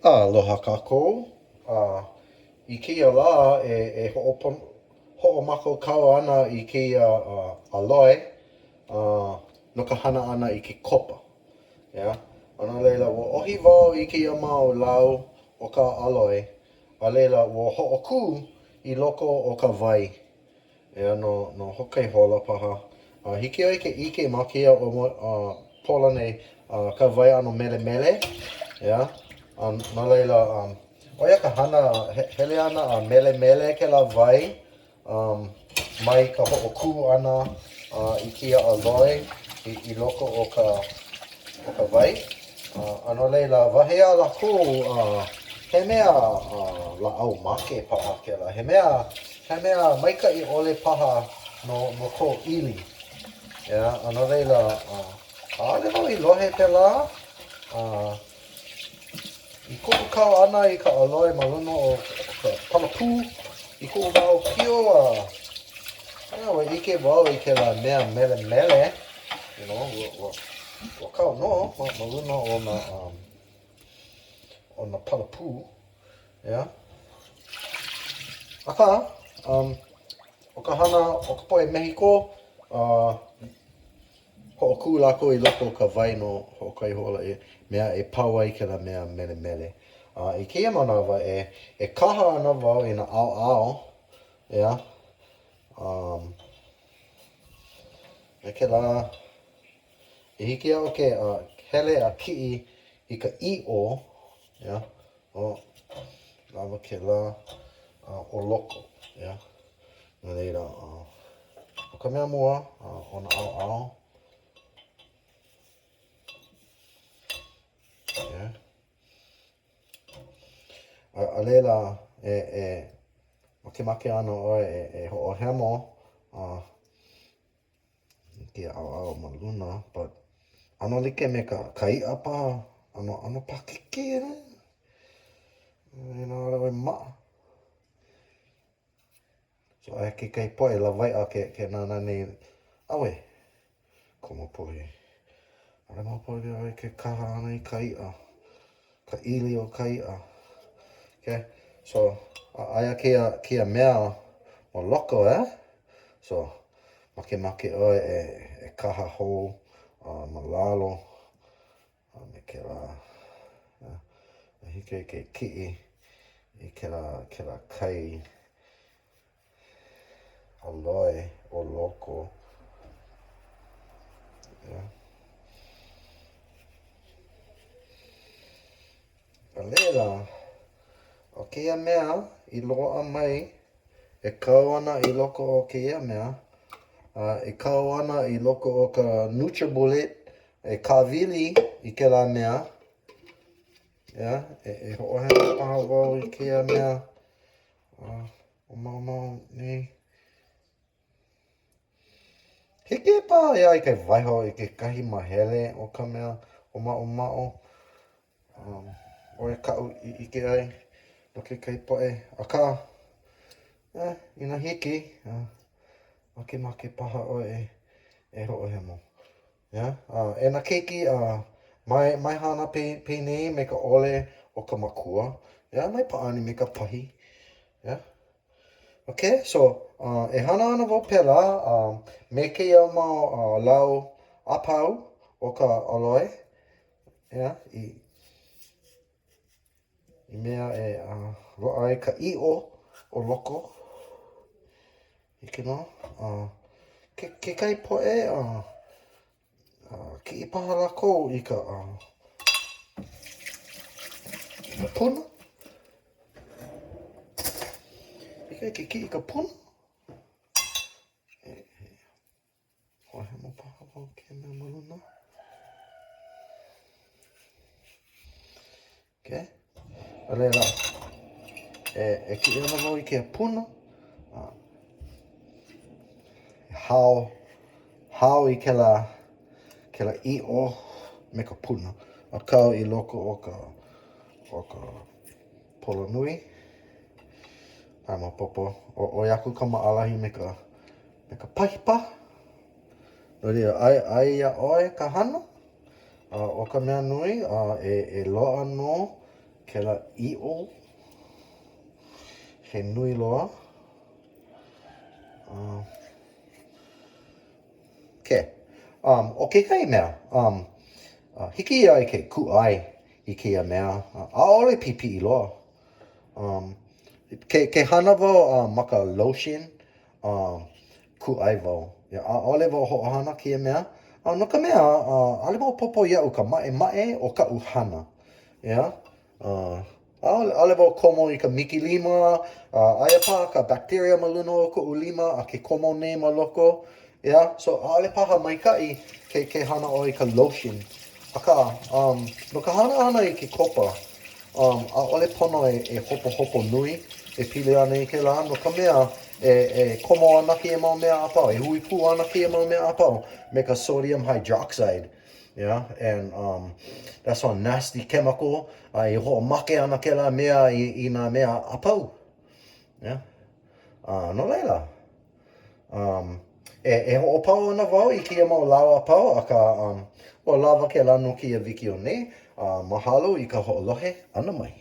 Aloha kākou. I kia la hoʻomākaukau ana I kia ʻAloe. No Ka Hana ana I Ke Kopa. Yeah? Ana leila, ua ohi wau I kia mau lau o ka ʻAloe. A leila, ua hoʻokū I loko o ka wai. No hokai hola paha. Hiki ai ke ike ma kia pola nei ka wai ano mele mele. Yeah? No leila, oia ka hana hele ana mele mele ke la wai mai ka hoʻokū ana I kia ʻaloe I loko o ka wai. Ano leila, wahea lako he mea laʻau make paha ke la. He mea maikaʻi ʻole paha no ko ʻili. Yeah? Ano leila, ʻaʻole wau I lohe pela. I kuʻu kau ana I ka ʻaloe ma luna o ka palapū I kuʻu wau pio ua ike wau I ke la mea mele mele, you know, ua kau no ma luna o na palapū, yeah. Aka, o ka hana o ka poe Mehiko, hoʻokū lako I loko o ka wai no hoʻokai hoʻola mea pau ai ke la mea mele mele. I keia manawa kaha ana wau I na ʻaoʻao, yeah. Ke la, hiki au ke hele a kiʻi I ka iʻo, yeah. Lawa ke la o loko, yeah. No leila, o ka mea mua o na ʻaoʻao. Yeah. A leila makemake ana ʻoe hoʻohemo kia ʻaoʻao ma luna, but ano like me ka iʻa paha, ano pakeke ne? ʻaʻole maʻa. So aia ke kai poe la waiʻa ke nana nei, awe, komo poe. Ale mau poe ai ke kaha ana I ka iʻa, ka ʻili o ka iʻa. Okay, so aia kia mea o loko, So, makemake ʻoe kaha hou ma lalo, me ke la, hiki ai ke kiʻi I ke la kai ʻaloe o loko. Yeah. A leila, o keia mea I loaʻa mai kau ana I loko o keia mea. Kau ana I loko o ka NutriBullet kāwili I ke la mea. Yeah, hoʻohemo paha wau I keia mea. O mau nei. Hiki paha ia I ke waiho I ke kahi mahele o ka mea o maʻo. Oe kaʻu I ike ai no ke kai poe. Aka, ina hiki, makemake paha ʻoe hoʻohemo. Yeah? Na keiki mai hana peinei me ka ʻole o ka makua. Yeah? Mai paʻani me ka pahi. Yeah? Okay, so hana ana wau pela me keia mau lau apau o ka ʻaloe. Yeah? I mea loaʻa ai ka iʻo o loko. Hiki nō. Ke kai poe kiʻi paha lako I ka puna. Hiki ai ke kiʻi ka puna. Hoʻohemo paha wau ke mea ma luna. Okay. A leila, kiʻi ana wau I ke puna. Hao I ke la iʻo me ka puna. A kau I loko o ka polo nui. Hai maopopo. Oi aku ka maʻalahi me ka pahipa. No ria, ai ia ʻoe ka hana. O ka mea nui, loaʻa no Ke la i'o. He nui loa. O ke kai mea, hiki ia i ke ku'ai i keia mea, ʻaʻole pipi'i loa. Ke hana wau ma ka lotion, ku'ai wau. ʻAʻole wau hoʻohana keia mea. No ka mea, ʻaʻole wau popo iaʻu ka maʻemaʻe o ka'u hana. ʻAʻole wau komo i ka mikilima, aia paha ka bacteria ma luna o ko'u lima, a ke komo nei ma loko. So ʻaʻole paha maikaʻi ke hana ʻoe i ka lotion. Akā, no ka hana ʻana i ke kopa, ʻaʻole pono e hopo nui e pili ana i ke la, no ka mea e komo ana keia mau mea a pau, e hui pū ana keia mau mea a pau me ka sodium hydroxide. And that's a nasty chemical. I hoʻomake ana kēlā mea i nā mea a pau. No leila. E hoʻopau ana wau i keia mau lawa a pau, aka ua lawa ke lano kia wiki o nei. Mahalo i ka hoʻolohe, ana mai.